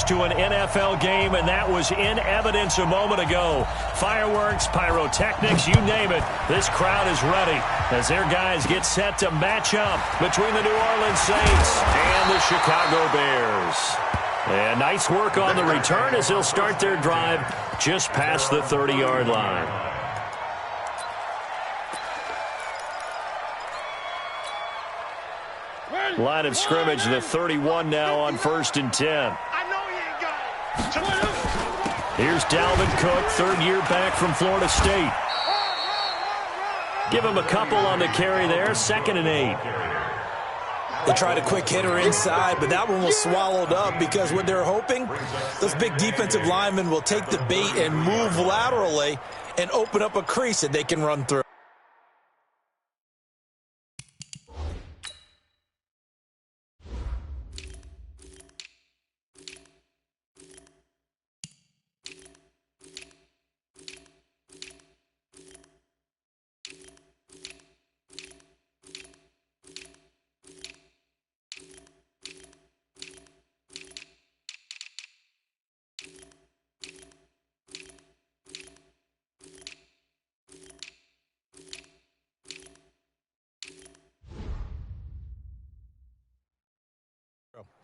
to an NFL game, and that was in evidence a moment ago. Fireworks, pyrotechnics, you name it. This crowd is ready as their guys get set to match up between the New Orleans Saints and the Chicago Bears. And nice work on the return as they'll start their drive just past the 30-yard line. Line of scrimmage, the 31 now on 1st and 10. Here's Dalvin Cook, third year back from Florida State. Give him a couple on the carry there, 2nd and 8. They tried a quick hitter inside, but that one was swallowed up because what they're hoping, those big defensive linemen will take the bait and move laterally and open up a crease that they can run through.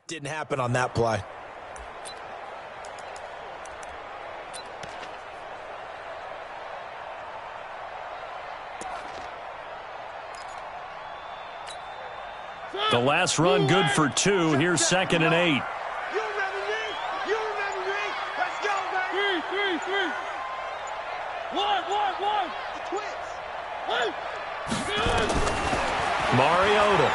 Didn't happen on that play. The last run good for 2. Here's 2nd and 8. You remember me? You remember me? Let's go, baby. 3. 1. Twins. Mariota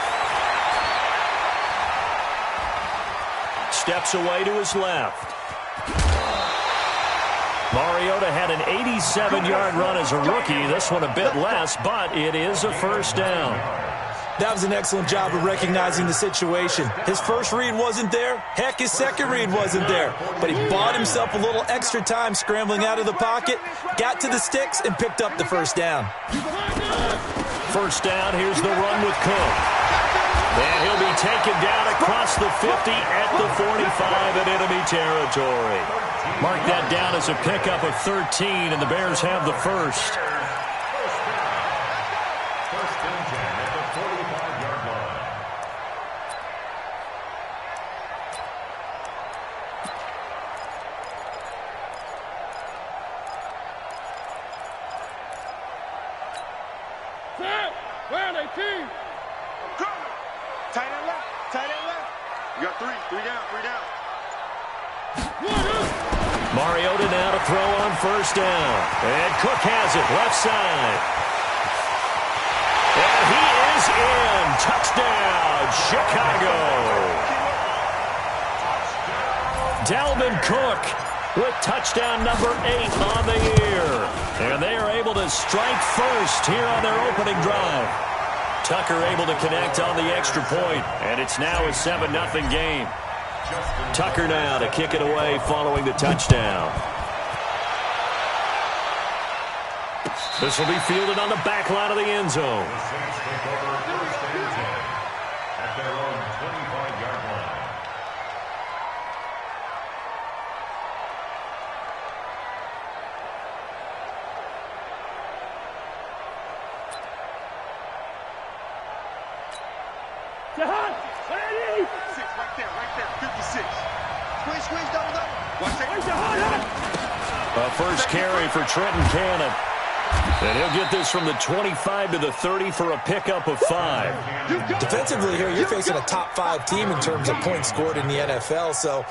steps away to his left. Mariota had an 87-yard run as a rookie. This one a bit less, but it is a first down. That was an excellent job of recognizing the situation. His first read wasn't there. Heck, his second read wasn't there. But he bought himself a little extra time scrambling out of the pocket, got to the sticks, and picked up the first down. First down, here's the run with Cook. And he'll be taken down across the 50 at the 45 in enemy territory. Mark that down as a pickup of 13, and the Bears have the first. First and 10 at the 45-yard line. Set. Round 18. Tight end left. You got 3 down. Mariota now to throw on first down. And Cook has it, left side. And he is in. Touchdown, Chicago. Dalvin Cook with touchdown number 8 on the year. And they are able to strike first here on their opening drive. Tucker able to connect on the extra point, and it's now a 7-0 game. Tucker now to kick it away following the touchdown. This will be fielded on the back line of the end zone. The Saints take over first and 10 at their own 25-yard line. A first carry for Trenton Cannon. And he'll get this from the 25 to the 30 for a pickup of 5. Defensively here, you're facing a top 5 team in terms of points scored in the NFL. So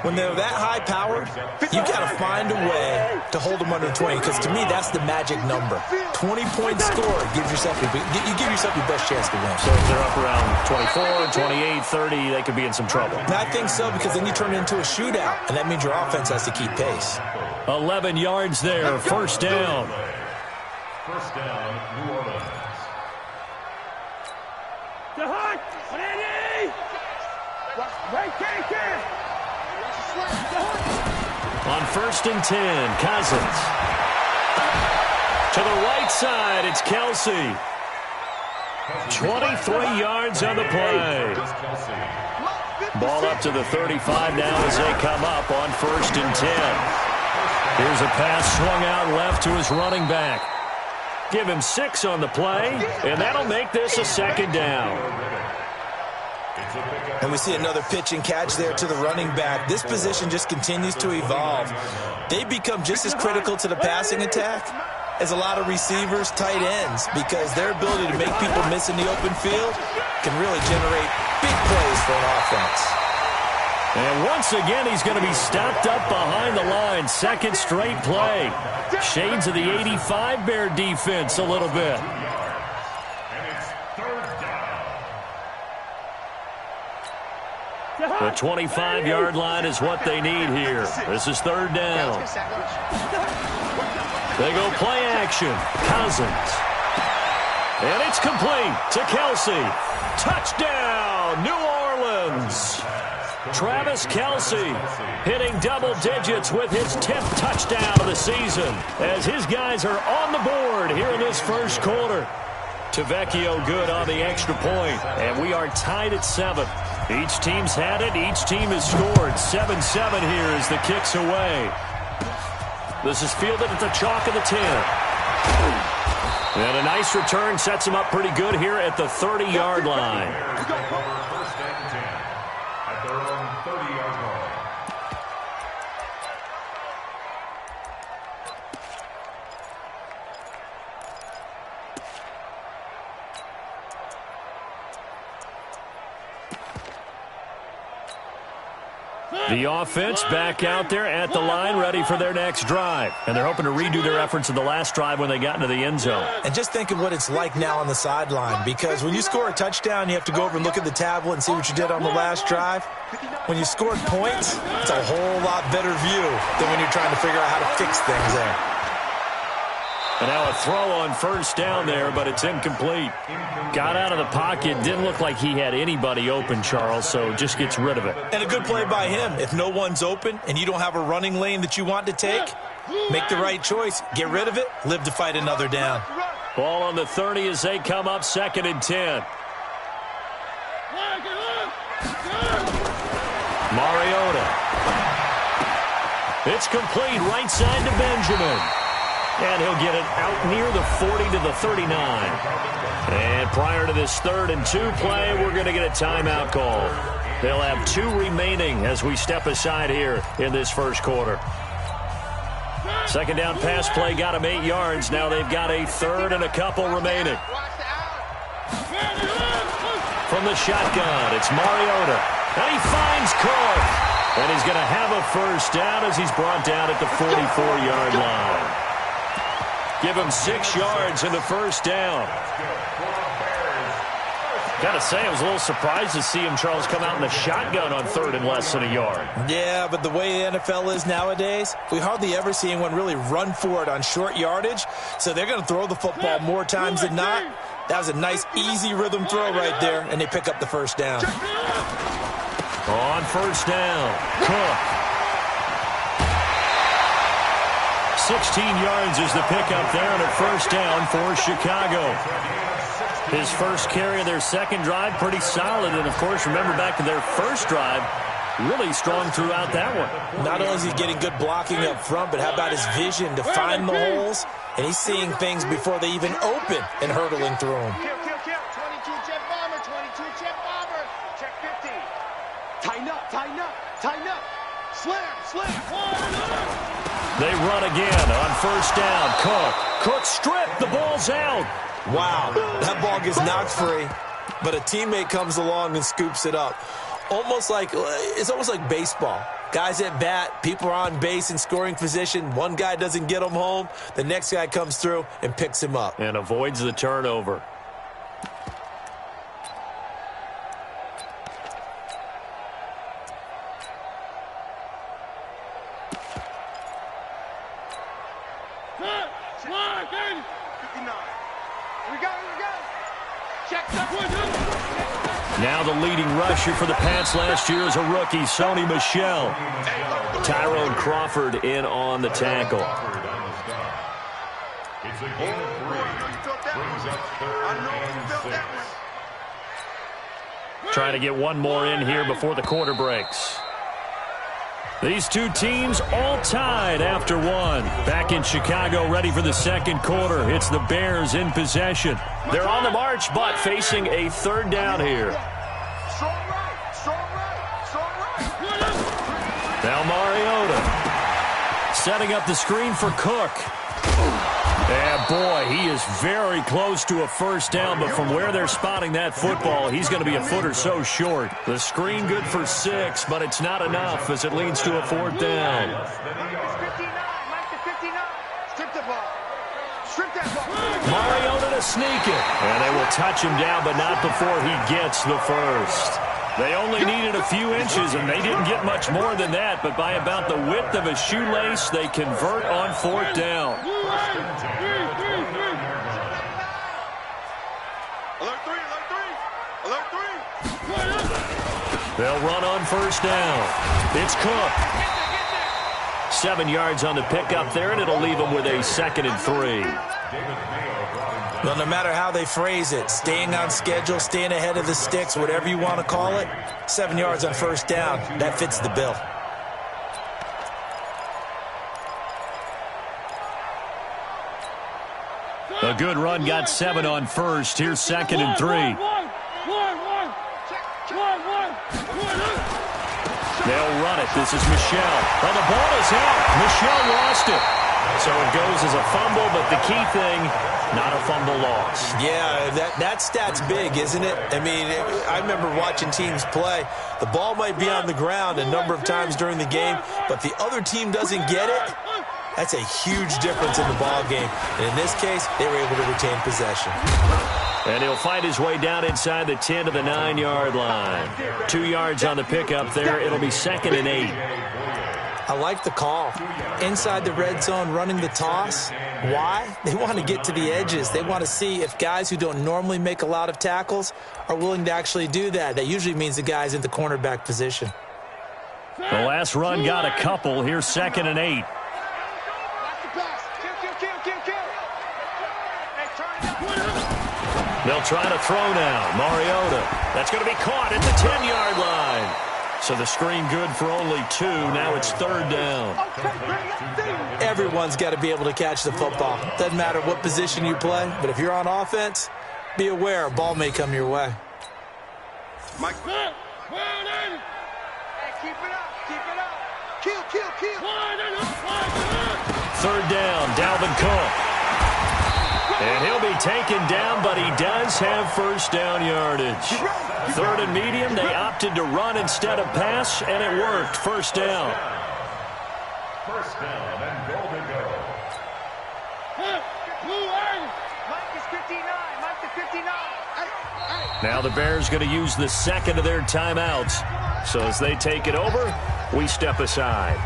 when they're that high-powered, you got to find a way to hold them under 20. Because to me, that's the magic number. 20 points scored gives yourself you give yourself your best chance to win. So if they're up around 24, 28, 30, they could be in some trouble. And I think so, because then you turn it into a shootout, and that means your offense has to keep pace. 11 yards there, first down. First down, New Orleans. On 1st and 10, Cousins. To the right side, it's Kelsey. 23 yards on the play. Kelsey. Ball up to the 35 now as they come up on 1st and 10. Here's a pass swung out left to his running back. Give him 6 on the play, and that'll make this a 2nd down. And we see another pitch and catch there to the running back. This position just continues to evolve. They become just as critical to the passing attack as a lot of receivers, tight ends, because their ability to make people miss in the open field can really generate big plays for an offense. And once again, he's going to be stopped up behind the line. 2nd straight play. Shades of the 85 Bear defense a little bit. The 25-yard line is what they need here. This is 3rd down. They go play action. Cousins. And it's complete to Kelsey. Touchdown, New Orleans. Travis Kelsey hitting double digits with his 10th touchdown of the season as his guys are on the board here in this 1st quarter. Tavecchio good on the extra point, and we are tied at 7. Each team's had it. Each team has scored. 7-7 here as the kick's away. This is fielded at the chalk of the 10. And a nice return sets him up pretty good here at the 30-yard line. First and 10 at their own 30-yard line. The offense back out there at the line, ready for their next drive. And they're hoping to redo their efforts in the last drive when they got into the end zone. And just think of what it's like now on the sideline, because when you score a touchdown, you have to go over and look at the tablet and see what you did on the last drive. When you scored points, it's a whole lot better view than when you're trying to figure out how to fix things there. And now a throw on 1st down there, but it's incomplete. Got out of the pocket. Didn't look like he had anybody open, Charles, so just gets rid of it. And a good play by him. If no one's open and you don't have a running lane that you want to take, make the right choice. Get rid of it. Live to fight another down. Ball on the 30 as they come up 2nd and 10. Mariota. It's complete right side to Benjamin. And he'll get it out near the 40 to the 39. And prior to this 3rd and 2 play, we're going to get a timeout call. They'll have 2 remaining as we step aside here in this 1st quarter. 2nd down pass play got him 8 yards. Now they've got a 3rd and a couple remaining. From the shotgun, it's Mariota. And he finds Cook. And he's going to have a 1st down as he's brought down at the 44-yard line. Give him 6 yards in the 1st down. Got to say, I was a little surprised to see him, Charles, come out in the shotgun on 3rd and less than a yard. Yeah, but the way the NFL is nowadays, we hardly ever see anyone really run for it on short yardage. So they're going to throw the football more times than not. That was a nice, easy rhythm throw right there, and they pick up the 1st down. On 1st down, Cook. 16 yards is the pickup there, and a 1st down for Chicago. His 1st carry of their 2nd drive, pretty solid. And, of course, remember back to their 1st drive, really strong throughout that one. Not only is he getting good blocking up front, but how about his vision to find the holes? And he's seeing things before they even open and hurdling through them. Kill. 22 jet bomber, 22 jet bomber. Check 50. Tighten up. Slam. They run again on 1st down. Cook stripped. The ball's out. Wow, that ball gets knocked free, but a teammate comes along and scoops it up. It's almost like baseball. Guys at bat, people are on base in scoring position. One guy doesn't get him home. The next guy comes through and picks him up. And avoids the turnover. Now the leading rusher for the Pats last year is a rookie, Sony Michel. Tyrone Crawford in on the tackle. It's a gain of 3. Brings up 3rd and 6. Trying to get one more in here before the quarter breaks. These two teams all tied after one. Back in Chicago, ready for the second quarter. It's the Bears in possession. They're on the march, but facing a third down here. Now Mariota setting up the screen for Cook. And boy, he is very close to a first down, but from where they're spotting that football, he's going to be a foot or so short. The screen good for 6, but it's not enough as it leads to a fourth down. Mariota to sneak it. And they will touch him down, but not before he gets the first. They only needed a few inches, and they didn't get much more than that, but by about the width of a shoelace, they convert on fourth down. They'll run on first down. It's Cook. 7 yards on the pickup there, and it'll leave them with a 2nd and 3. Well, no matter how they phrase it, staying on schedule, staying ahead of the sticks, whatever you want to call it, 7 yards on first down, that fits the bill. A good run got 7 on first. Here's 2nd and 3. They'll run it. This is Michel. Oh, the ball is out. Michel lost it. So it goes as a fumble, but the key thing, not a fumble loss. Yeah, that stat's big, isn't it? I mean, I remember watching teams play. The ball might be on the ground a number of times during the game, but the other team doesn't get it. That's a huge difference in the ball game. And in this case, they were able to retain possession. And he'll fight his way down inside the 10 to the 9-yard line. 2 yards on the pickup there. It'll be 2nd and 8. I like the call. Inside the red zone, running the toss. Why? They want to get to the edges. They want to see if guys who don't normally make a lot of tackles are willing to actually do that. That usually means the guy's in the cornerback position. The last run got a couple. Here's 2nd and 8. They'll try to throw now. Mariota. That's going to be caught at the 10-yard line. So the screen good for only 2. Now it's 3rd down. Everyone's got to be able to catch the football. Doesn't matter what position you play, but if you're on offense, be aware a ball may come your way. Mike. Hey, keep it up. Keep it up. Kill. 3rd down. Dalvin Cook. And he'll be taken down, but he does have first down yardage. 3rd and medium, they opted to run instead of pass, and it worked. First down. First down and goal to go. Mike is 59. Mike is 59. Now the Bears going to use the 2nd of their timeouts. So as they take it over, we step aside.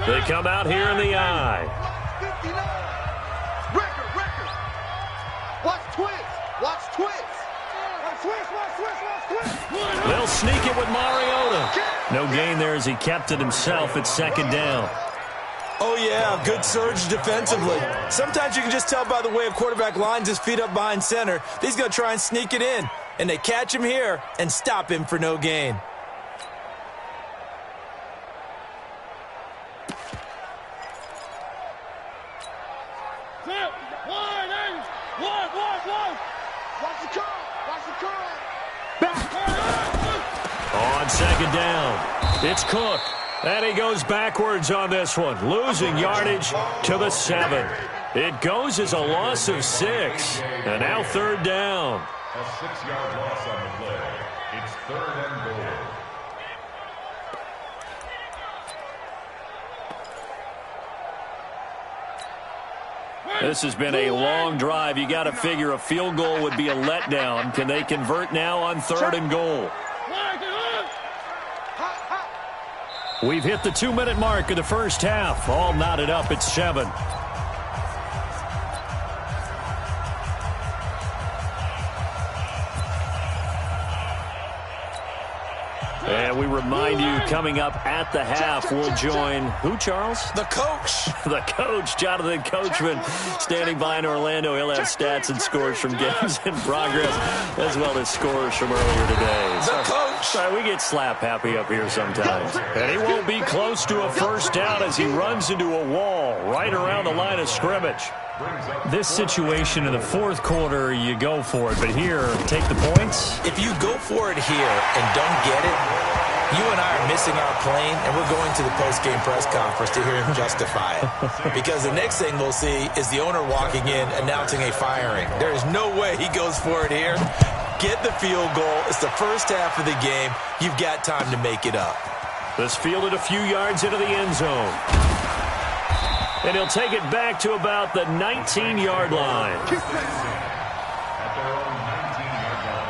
They come out here in the eye. 59. Record. Watch twist. Watch twist. They'll sneak it with Mariota. No gain there as he kept it himself. It's 2nd down. Oh, yeah, good surge defensively. Sometimes you can just tell by the way a quarterback lines his feet up behind center. He's going to try and sneak it in. And they catch him here and stop him for no gain. On 2nd down, it's Cook. And he goes backwards on this one, losing yardage to the 7. It goes as a loss of 6. And now 3rd down. A 6-yard loss on the play. It's 3rd and goal. This has been a long drive. You got to figure a field goal would be a letdown. Can they convert now on 3rd and goal? We've hit the 2-minute mark of the first half. All knotted up at 7. And we remind you, coming up at the half, we'll join who, Charles? The coach. The coach, Jonathan Coachman, standing by in Orlando. He'll have stats and scores from games in progress, as well as scores from earlier today. The coach. Sorry, we get slap happy up here sometimes. And he won't be close to a first down as he runs into a wall right around the line of scrimmage. This situation in the fourth quarter, you go for it. But here, take the points. If you go for it here and don't get it, you and I are missing our plane, and we're going to the post-game press conference to hear him justify it. Because the next thing we'll see is the owner walking in announcing a firing. There is no way he goes for it here. Get the field goal. It's the first half of the game. You've got time to make it up. This fielded a few yards into the end zone. And he'll take it back to about the 19-yard line. At their own 19-yard line.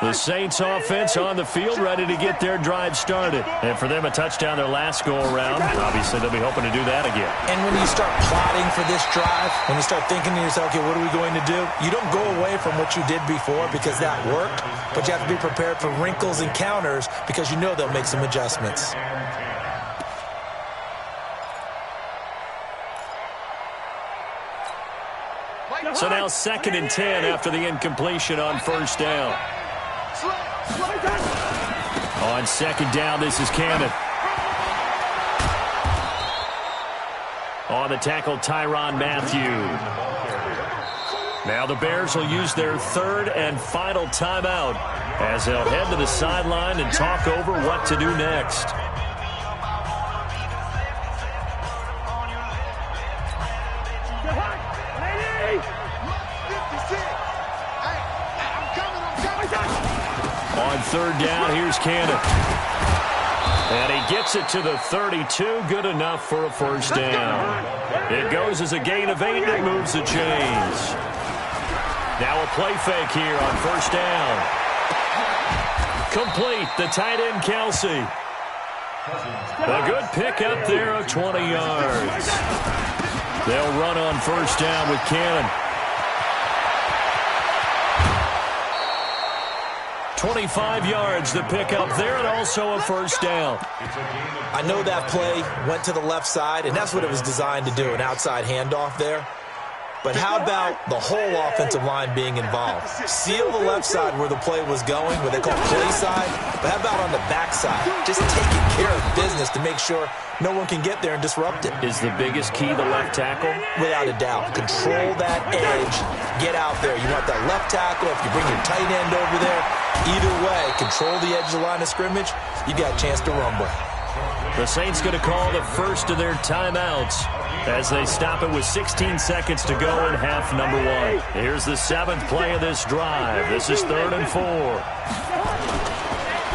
The Saints offense on the field, ready to get their drive started. And for them, a touchdown their last go-around. Obviously, they'll be hoping to do that again. And when you start plotting for this drive, when you start thinking to yourself, okay, what are we going to do? You don't go away from what you did before because that worked, but you have to be prepared for wrinkles and counters because you know they'll make some adjustments. So now 2nd and 10 after the incompletion on first down. On 2nd down, this is Cannon. On the tackle, Tyrann Mathieu. Now the Bears will use their 3rd and final timeout as they'll head to the sideline and talk over what to do next. On 3rd down, here's Cannon. And he gets it to the 32. Good enough for a first down. It goes as a gain of 8 and moves the chains. Now a play fake here on first down. Complete, the tight end, Kelsey. A good pickup there of 20 yards. They'll run on first down with Cannon. 25 yards to pick up there, and also a first down. I know that play went to the left side, and that's what it was designed to do, an outside handoff there. But how about the whole offensive line being involved? Seal the left side where the play was going, what they call play side, but how about on the back side? Just taking care of business to make sure no one can get there and disrupt it. Is the biggest key the left tackle? Without a doubt. Control that edge. Get out there. You want that left tackle. If you bring your tight end over there, either way, control the edge of the line of scrimmage, you got a chance to rumble. The Saints going to call the first of their timeouts as they stop it with 16 seconds to go in half number 1. Here's the 7th play of this drive. This is 3rd and 4.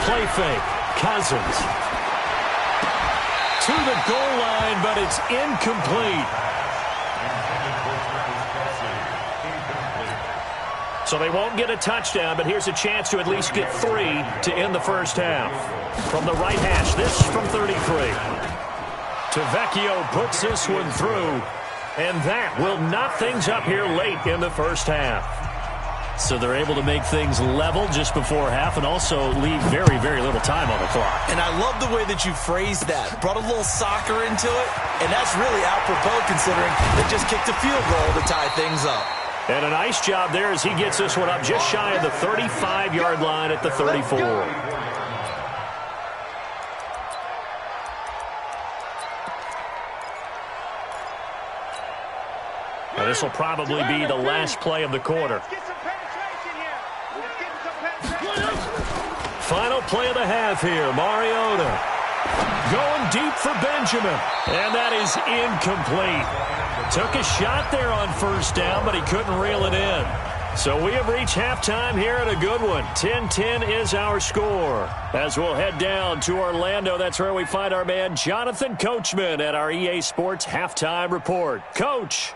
Play fake. Cousins. To the goal line, but it's incomplete. So they won't get a touchdown, but here's a chance to at least get 3 to end the first half. From the right hash, this from 33. Tavecchio puts this one through, and that will knock things up here late in the first half. So they're able to make things level just before half and also leave very, very little time on the clock. And I love the way that you phrased that. Brought a little soccer into it, and that's really apropos considering they just kicked a field goal to tie things up. And a nice job there as he gets this one up just shy of the 35-yard line at the 34. Now this will probably be the last play of the quarter. Final play of the half here. Mariota going deep for Benjamin. And that is incomplete. Took a shot there on first down, but he couldn't reel it in. So we have reached halftime here at a good one. 10-10 is our score. As we'll head down to Orlando, that's where we find our man Jonathan Coachman at our EA Sports Halftime Report. Coach.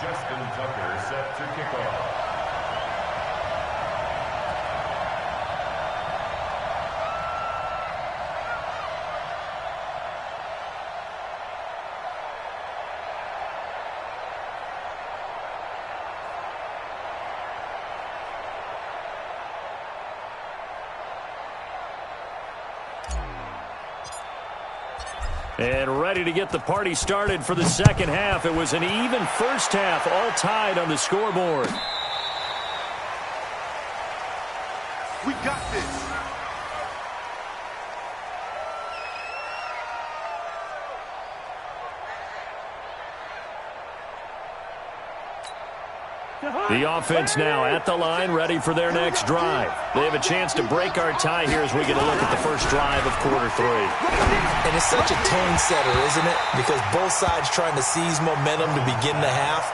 Justin Tucker set to kick off. And ready to get the party started for the second half. It was an even first half, all tied on the scoreboard. We got this. The offense now at the line, ready for their next drive. They have a chance to break our tie here as we get a look at the first drive of quarter 3. And it's such a tone setter, isn't it? Because both sides trying to seize momentum to begin the half.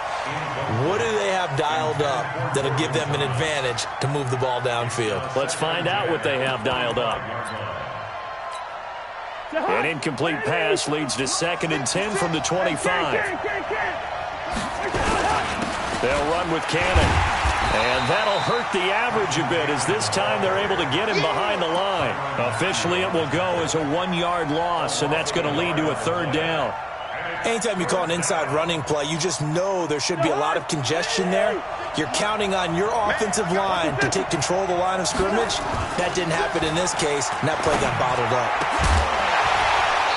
What do they have dialed up that'll give them an advantage to move the ball downfield? Let's find out what they have dialed up. An incomplete pass leads to 2nd and 10 from the 25. They'll run with Cannon. And that'll hurt the average a bit as this time they're able to get him behind the line. Officially, it will go as a 1-yard loss, and that's going to lead to a 3rd down. Anytime you call an inside running play, you just know there should be a lot of congestion there. You're counting on your offensive line to take control of the line of scrimmage. That didn't happen in this case, and that play got bottled up.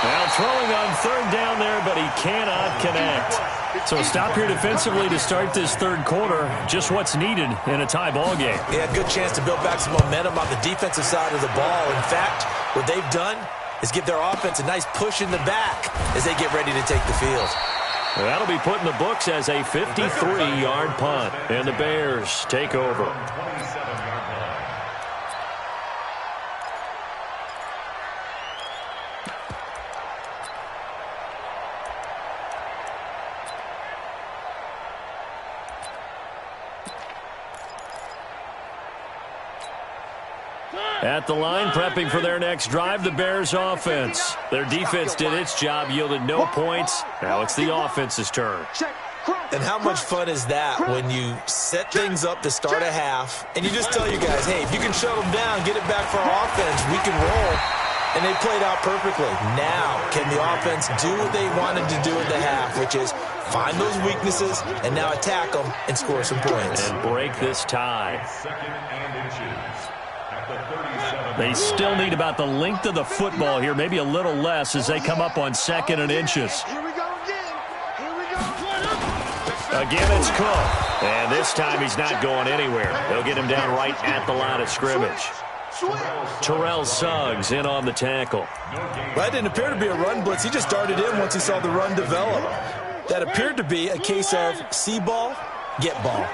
Now throwing on 3rd down there, but he cannot connect. So stop here defensively to start this 3rd quarter. Just what's needed in a tie ball game. Yeah, good chance to build back some momentum on the defensive side of the ball. In fact, what they've done is give their offense a nice push in the back as they get ready to take the field. That'll be put in the books as a 53-yard punt. And the Bears take over. At the line, prepping for their next drive, the Bears offense. Their defense did its job, yielded no points. Now it's the offense's turn. And how much fun is that when you set things up to start a half, and you just tell you guys, hey, if you can shut them down, get it back for our offense, we can roll. And they played out perfectly. Now, can the offense do what they wanted to do at the half, which is find those weaknesses and now attack them and score some points. And break this tie. They still need about the length of the football here, maybe a little less as they come up on 2nd and inches. Here we go again. Here we go. Again, it's Cook. And this time he's not going anywhere. They'll get him down right at the line of scrimmage. Terrell Suggs in on the tackle. That didn't appear to be a run blitz. He just darted in once he saw the run develop. That appeared to be a case of see ball, get ball.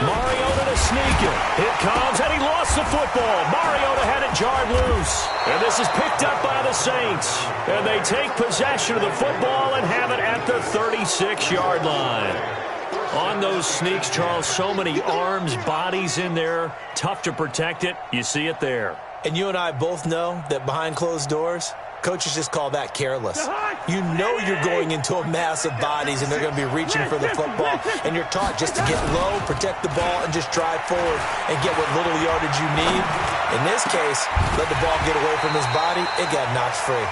Mariota to sneak it. It comes, and he lost the football. Mariota had it jarred loose. And this is picked up by the Saints. And they take possession of the football and have it at the 36-yard line. On those sneaks, Charles, so many arms, bodies in there. Tough to protect it. You see it there. And you and I both know that behind closed doors, coaches just call that careless. You know you're going into a mass of bodies, and they're going to be reaching for the football. And you're taught just to get low, protect the ball, and just drive forward and get what little yardage you need. In this case, let the ball get away from his body. It got knocked free.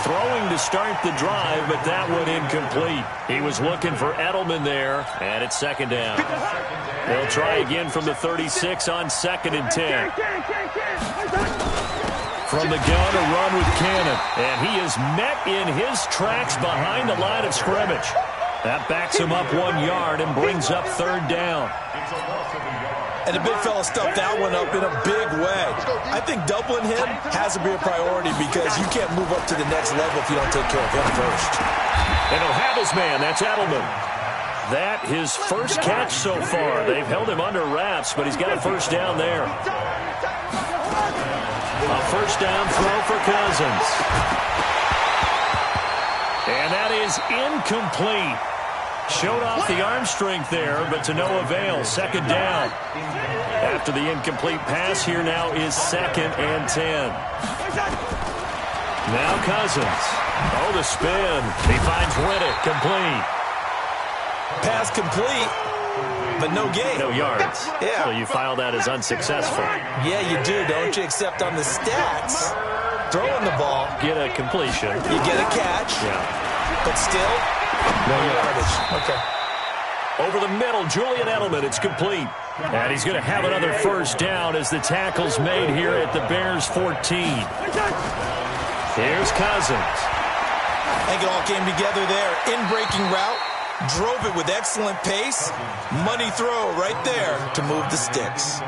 Throwing to start the drive, but that one incomplete. He was looking for Edelman there, and it's 2nd down. They'll try again from the 36 on 2nd and 10. From the gun, a run with Cannon. And he is met in his tracks behind the line of scrimmage. That backs him up 1 yard and brings up 3rd down. And the big fella stuffed that one up in a big way. I think doubling him has to be a priority because you can't move up to the next level if you don't take care of him first. And he'll have his man. That's Edelman. That his first catch so far. They've held him under wraps, but he's got a 1st down there. A 1st down throw for Cousins. And that is incomplete. Showed off the arm strength there, but to no avail. 2nd down. After the incomplete pass, here now is 2nd and 10. Now Cousins. Oh, the spin. He finds Riddick complete. Pass complete, but no gain. No yards. Yeah. So you file that as unsuccessful. Yeah, you do, don't you? Except on the stats, throwing the ball, Get a completion. you get a catch, Yeah. but still, no yardage. Okay. Over the middle, Julian Edelman. It's complete. And he's going to have another 1st down as the tackle's made here at the Bears 14. Here's Cousins. I think it all came together there. In-breaking route, drove it with excellent pace. Money throw right there to move the sticks.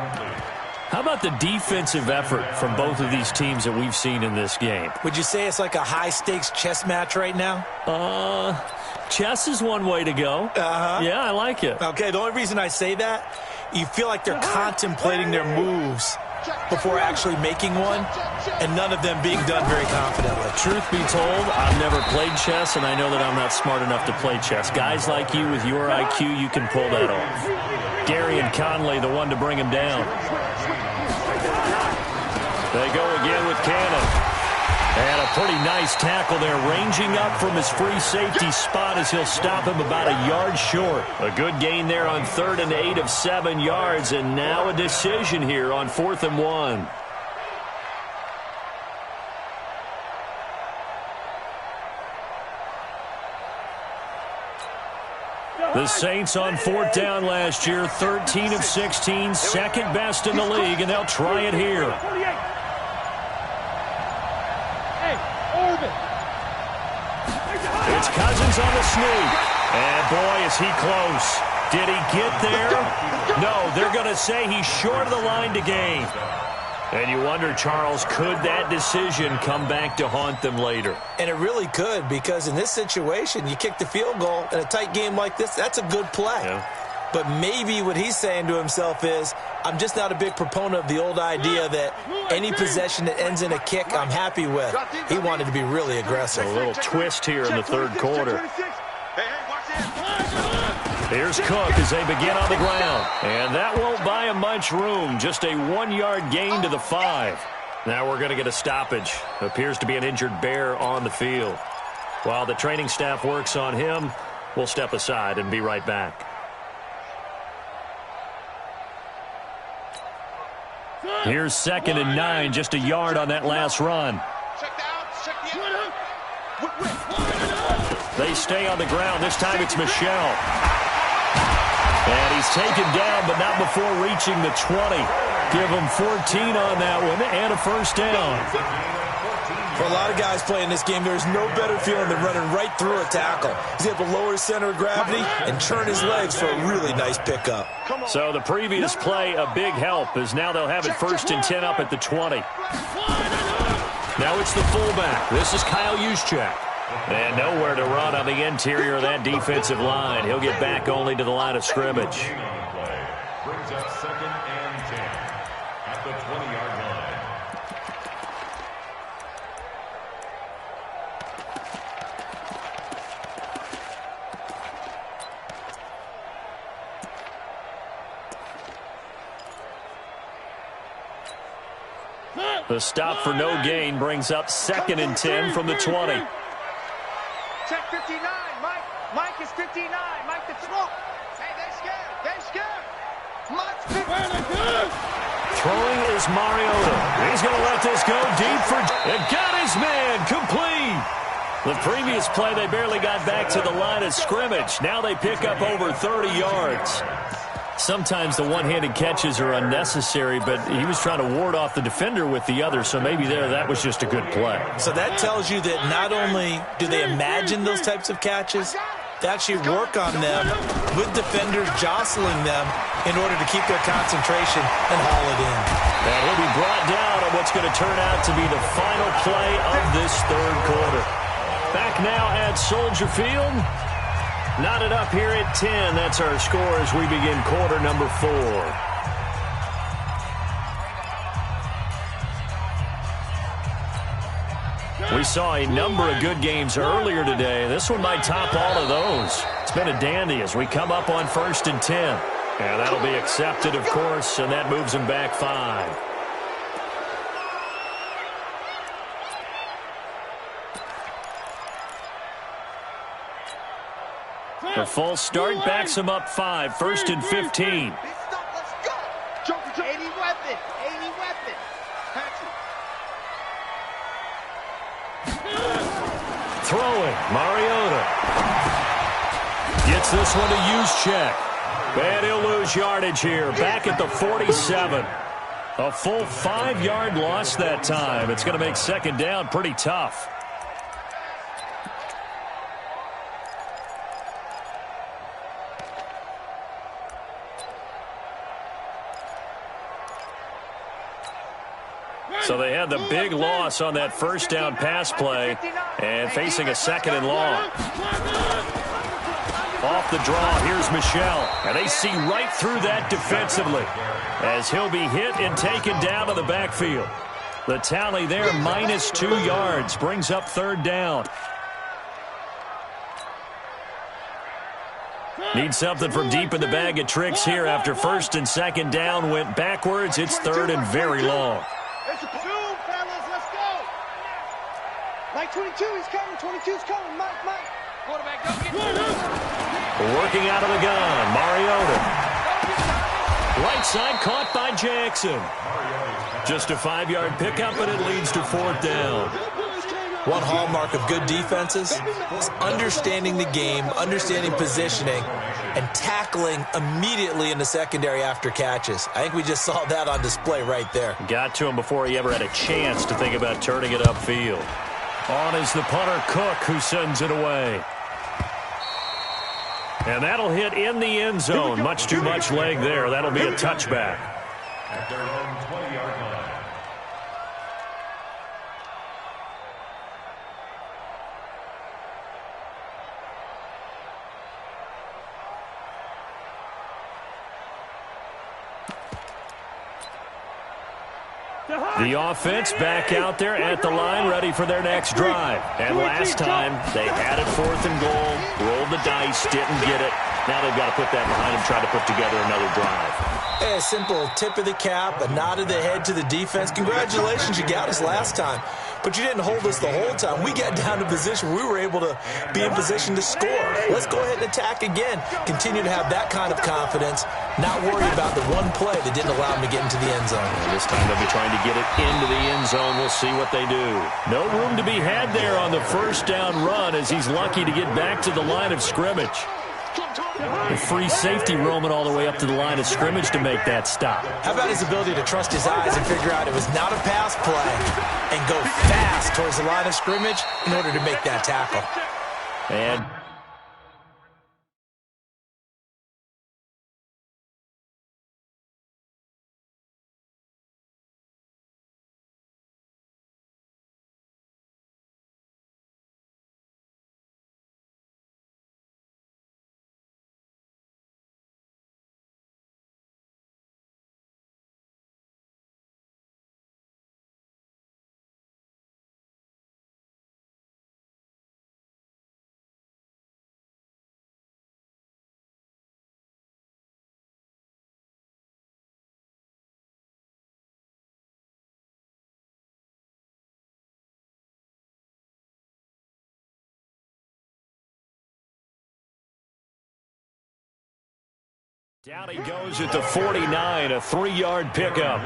How about the defensive effort from both of these teams that we've seen in this game? Would you say it's like a high-stakes chess match right now? Chess is one way to go. Yeah, I like it. Okay, the only reason I say that, you feel like they're contemplating their moves before actually making one, and none of them being done very confidently. Truth be told, I've never played chess, and I know that I'm not smart enough to play chess. Guys like you with your IQ, you can pull that off. Gary and Conley, the one to bring him down. They go again with Cannon. And a pretty nice tackle there, ranging up from his free safety spot as he'll stop him about a yard short. A good gain there on 3rd and 8 of 7 yards, and now a decision here on 4th and 1. The Saints on 4th down last year, 13 of 16, second best in the league, and they'll try it here. It's Cousins on the sneak. And boy, is he close. Did he get there? No, they're going to say he's short of the line to gain. And you wonder, Charles, could that decision come back to haunt them later? And it really could, because in this situation, you kick the field goal in a tight game like this, that's a good play. Yeah. But maybe what he's saying to himself is, I'm just not a big proponent of the old idea that any possession that ends in a kick I'm happy with. He wanted to be really aggressive. A little twist here in the 3rd quarter. Here's Cook as they begin on the ground. And that won't buy him much room. Just a 1-yard gain to the 5. Now we're going to get a stoppage. Appears to be an injured Bear on the field. While the training staff works on him, we'll step aside and be right back. Here's 2nd and 9, just a yard on that last run. They stay on the ground. This time it's Michel. And he's taken down, but not before reaching the 20. Give him 14 on that one and a first down. For a lot of guys playing this game, there's no better feeling than running right through a tackle. He's able to lower his center of gravity and turn his legs for a really nice pickup. So the previous play, a big help, as now they'll have it 1st and 10 up at the 20. Now it's the fullback. This is Kyle Juszczyk. And nowhere to run on the interior of that defensive line. He'll get back only to the line of scrimmage. Brings up 2nd and 10 at the 20-yard line. The stop for no gain brings up 2nd and 10 from the 20. Check 59, Mike. Mike is 59. Mike the 12. Hey, they're scared. They're scared. Mike's 59. Throwing is Mariota. He's going to let this go deep for... And got his man complete. The previous play, they barely got back to the line of scrimmage. Now they pick up over 30 yards. Sometimes the one-handed catches are unnecessary, but he was trying to ward off the defender with the other, so maybe that was just a good play. So that tells you that not only do they imagine those types of catches, they actually work on them with defenders jostling them in order to keep their concentration and haul it in. And he'll be brought down on what's going to turn out to be the final play of this 3rd quarter. Back now at Soldier Field. Knotted up here at 10. That's our score as we begin quarter number 4. We saw a number of good games earlier today. This one might top all of those. It's been a dandy as we come up on 1st and 10. And that'll be accepted, of course, and that moves them back 5. The false start backs him up 5, 1st and 15. Let's go. 80 weapon. 80 weapon. Throwing, Mariota. Gets this one to Juszczyk. And he'll lose yardage here. Back at the 47. A full 5-yard loss that time. It's going to make second down pretty tough. So they had the big loss on that first down pass play and facing a second and long. Off the draw, here's Michel. And they see right through that defensively as he'll be hit and taken down to the backfield. The tally there, -2 yards, brings up third down. Need something from deep in the bag of tricks here after first and second down went backwards. It's third and very long. Mike 22, he's coming. 22's coming. Mike. Quarterback, don't get Working out of the gun, Mariota. Right side caught by Jackson. Just a 5-yard pickup, and it leads to fourth down. One hallmark of good defenses is understanding the game, understanding positioning, and tackling immediately in the secondary after catches. I think we just saw that on display right there. Got to him before he ever had a chance to think about turning it upfield. On is the punter, Cook, who sends it away. And that'll hit in the end zone. Much too much leg there. That'll be a touchback. At their own 20-yard line. The offense back out there at the line, ready for their next drive. And last time, they had it fourth and goal, rolled the dice, didn't get it. Now they've got to put that behind them, try to put together another drive. Hey, a simple tip of the cap, a nod of the head to the defense. Congratulations, you got us last time. But you didn't hold us the whole time. We got down to position. We were able to be in position to score. Let's go ahead and attack again. Continue to have that kind of confidence, not worry about the one play that didn't allow them to get into the end zone. And this time they'll be trying to get it into the end zone. We'll see what they do. No room to be had there on the first down run as he's lucky to get back to the line of scrimmage. The free safety roaming all the way up to the line of scrimmage to make that stop. How about his ability to trust his eyes and figure out it was not a pass play and go fast towards the line of scrimmage in order to make that tackle. And down he goes at the 49, a 3-yard pickup.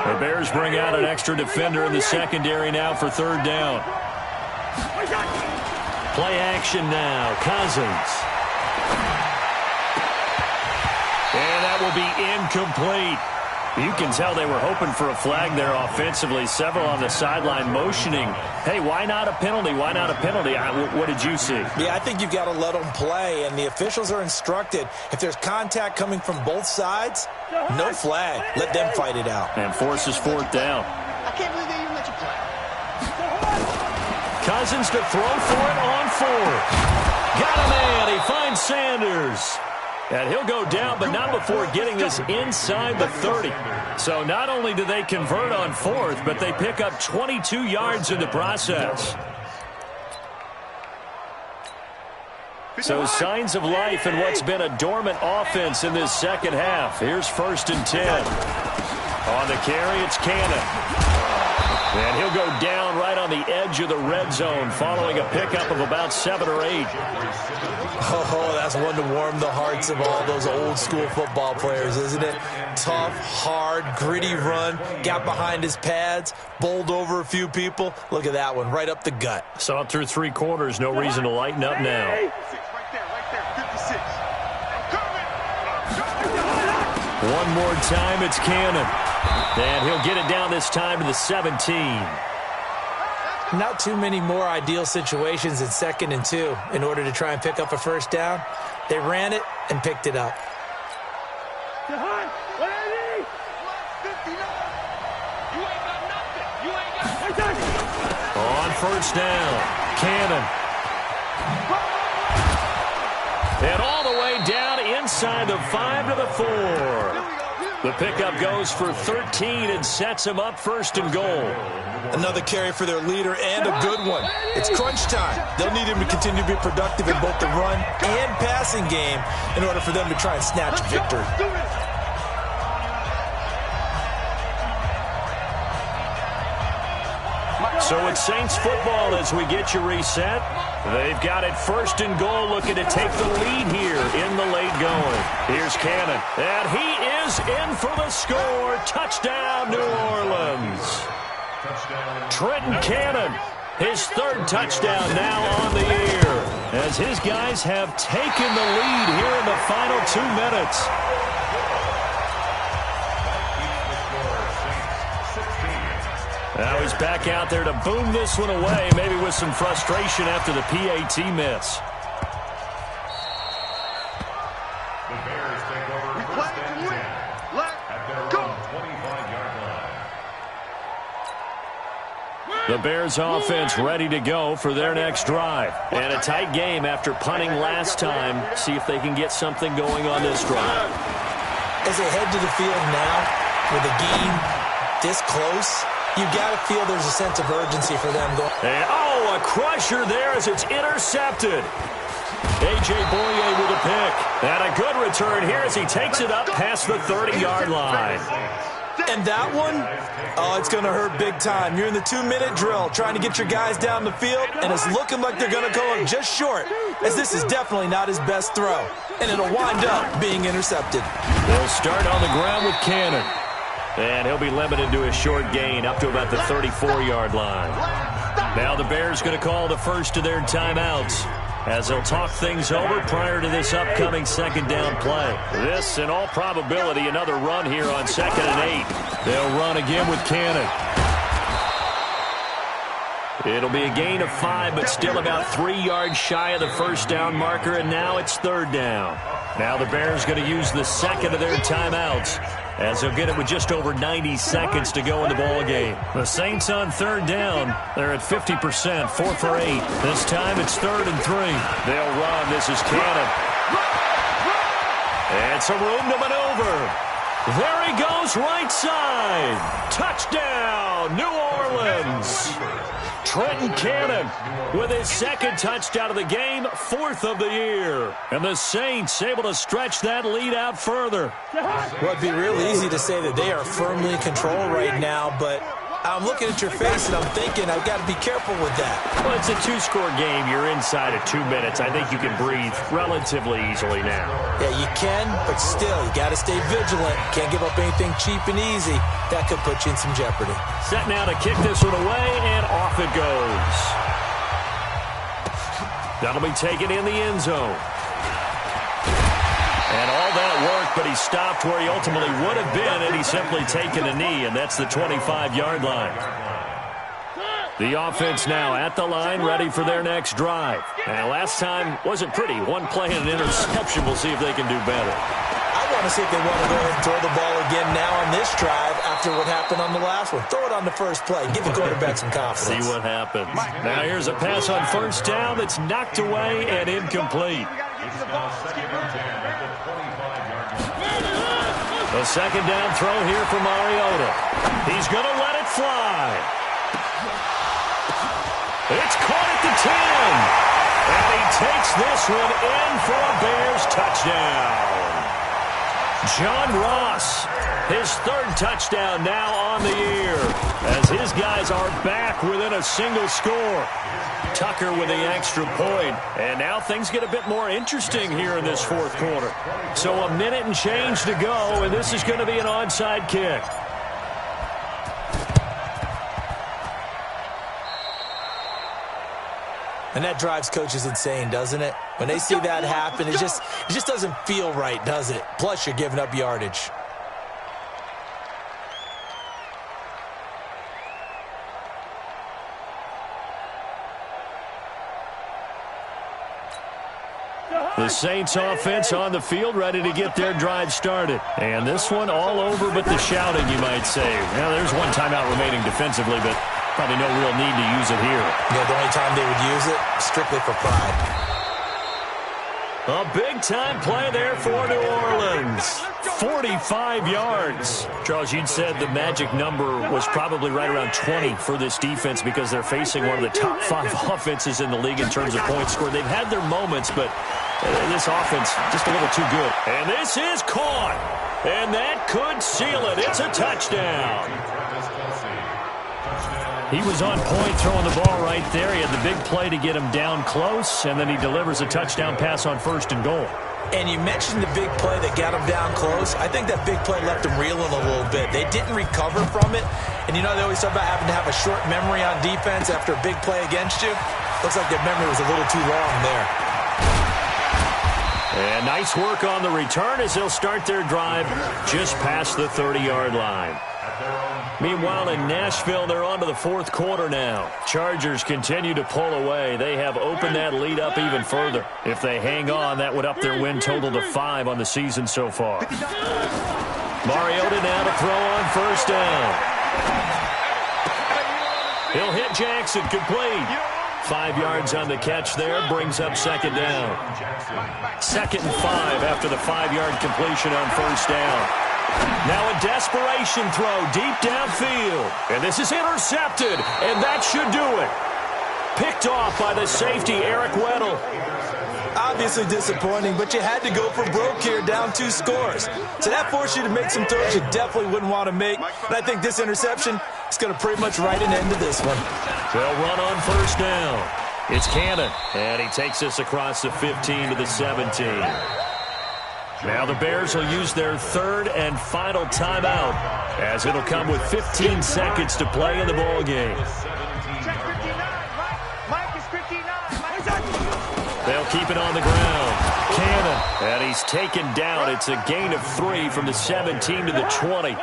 The Bears bring out an extra defender in the secondary now for third down. Play action now, Cousins. And that will be incomplete. You can tell they were hoping for a flag there offensively. Several on the sideline motioning, hey, why not a penalty? Why not a penalty? What did you see? Yeah, I think you've got to let them play, and the officials are instructed. If there's contact coming from both sides, no flag. Let them fight it out. And forces fourth down. I can't believe they even let you play. Cousins to throw for it on fourth. Got a man. He finds Sanders. And he'll go down, but not before getting this inside the 30. So not only do they convert on fourth, but they pick up 22 yards in the process. So signs of life in what's been a dormant offense in this second half. Here's first and 10. On the carry, it's Cannon. And he'll go down right on the edge of the red zone following a pickup of about 7 or 8. Oh, that's one to warm the hearts of all those old school football players, isn't it? Tough, hard, gritty run, got behind his pads, bowled over a few people. Look at that one, right up the gut. Saw it through 3 quarters, no reason to lighten up now. Right there, 56. One more time, it's Cannon. And he'll get it down this time to the 17. Not too many more ideal situations in 2nd and 2 in order to try and pick up a first down. They ran it and picked it up. On first down, Cannon. And all the way down inside the 5 to the 4. The pickup goes for 13 and sets him up 1st and goal. Another carry for their leader and a good one. It's crunch time. They'll need him to continue to be productive in both the run and passing game in order for them to try and snatch victory. So it's Saints football as we get you reset. They've got it 1st and goal, looking to take the lead here in the late going. Here's Cannon, and he is in for the score. Touchdown, New Orleans. Trenton Cannon, his 3rd touchdown now on the year, as his guys have taken the lead here in the final 2 minutes. Now he's back out there to boom this one away, maybe with some frustration after the PAT miss. The Bears take over 1st and 10 at their own 25-yard line. The Bears offense ready to go for their next drive. And a tight game after punting last time. See if they can get something going on this drive. As they head to the field now, with the game this close, you got to feel there's a sense of urgency for them going. And, a crusher there as it's intercepted. A.J. Boye with a pick. And a good return here as he takes it up past the 30-yard line. And that one, it's going to hurt big time. You're in the 2-minute drill trying to get your guys down the field, and it's looking like they're going to go up just short, as this is definitely not his best throw. And it'll wind up being intercepted. They'll start on the ground with Cannon. And he'll be limited to a short gain up to about the 34-yard line. Now the Bears going to call the first of their timeouts as they'll talk things over prior to this upcoming 2nd down play. This, in all probability, another run here on 2nd and 8. They'll run again with Cannon. It'll be a gain of 5, but still about 3 yards shy of the first down marker, and now it's 3rd down. Now the Bears going to use the 2nd of their timeouts, as they'll get it with just over 90 seconds to go in the ball game. The Saints on 3rd down. They're at 50%, 4 for 8. This time it's 3rd and 3. They'll run. This is Cannon. And some room to maneuver. There he goes, right side. Touchdown, New Orleans. Trenton Cannon with his 2nd touchdown of the game, 4th of the year. And the Saints able to stretch that lead out further. Well, it'd be real easy to say that they are firmly in control right now, but I'm looking at your face and I'm thinking I've got to be careful with that. Well, it's a 2-score game. You're inside of 2 minutes. I think you can breathe relatively easily now. Yeah, you can, but still, you got to stay vigilant. Can't give up anything cheap and easy. That could put you in some jeopardy. Set now to kick this one away, and off it goes. That'll be taken in the end zone. And all that worked, but he stopped where he ultimately would have been, and he's simply taken a knee, and that's the 25-yard line. The offense now at the line, ready for their next drive. And last time wasn't pretty. One play and an interception. We'll see if they can do better. I want to see if they want to go ahead and throw the ball again now on this drive after what happened on the last one. Throw it on the first play. Give the quarterback some confidence. See what happens. Now here's a pass on 1st down that's knocked away and incomplete. The 2nd down throw here for Mariota. He's going to let it fly. It's caught at the 10. And he takes this one in for a Bears touchdown. John Ross, his 3rd touchdown now on the year, as his guys are back within a single score. Tucker with the extra point. And now things get a bit more interesting here in this 4th quarter. So a minute and change to go, and this is going to be an onside kick. And that drives coaches insane, doesn't it? When they see that happen, it just doesn't feel right, does it? Plus, you're giving up yardage. The Saints offense on the field, ready to get their drive started. And this one all over but the shouting, you might say. Now, there's one timeout remaining defensively, but probably no real need to use it here. Yeah, the only time they would use it, strictly for pride. A big-time play there for New Orleans. 45 yards. Charles, you'd said the magic number was probably right around 20 for this defense because they're facing one of the top 5 offenses in the league in terms of points scored. They've had their moments, but this offense just a little too good. And this is caught. And that could seal it. It's a touchdown. He was on point throwing the ball right there. He had the big play to get him down close, and then he delivers a touchdown pass on 1st and goal. And you mentioned the big play that got him down close. I think that big play left him reeling a little bit. They didn't recover from it. And you know, they always talk about having to have a short memory on defense after a big play against you. Looks like their memory was a little too long there. And nice work on the return as they'll start their drive just past the 30-yard line. Meanwhile, in Nashville, they're on to the 4th quarter now. Chargers continue to pull away. They have opened that lead up even further. If they hang on, that would up their win total to 5 on the season so far. Mariota now to throw on 1st down. He'll hit Jackson, complete. 5 yards on the catch there, brings up 2nd down. 2nd and 5 after the 5-yard completion on 1st down. Now a desperation throw deep downfield. And this is intercepted, and that should do it. Picked off by the safety, Eric Weddle. Obviously disappointing, but you had to go for broke here, down 2 scores. So that forced you to make some throws you definitely wouldn't want to make. And I think this interception is going to pretty much write an end to this one. They'll run on 1st down. It's Cannon, and he takes us across the 15 to the 17. Now the Bears will use their 3rd and final timeout as it'll come with 15 seconds to play in the ball game. They'll keep it on the ground. Cannon, and he's taken down. It's a gain of 3 from the 17 to the 20.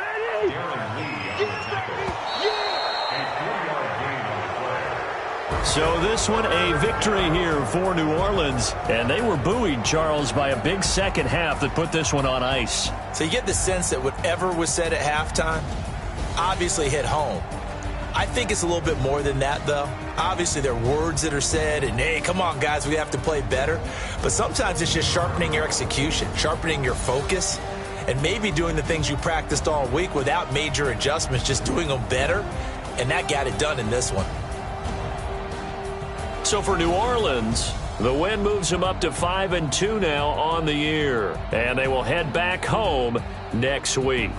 So this one a victory here for New Orleans. And they were buoyed, Charles, by a big second half that put this one on ice. So you get the sense that whatever was said at halftime obviously hit home. I think it's a little bit more than that, though. Obviously, there are words that are said, and, hey, come on, guys, we have to play better. But sometimes it's just sharpening your execution, sharpening your focus, and maybe doing the things you practiced all week without major adjustments, just doing them better. And that got it done in this one. So for New Orleans, the win moves them up to 5-2 now on the year. And they will head back home next week.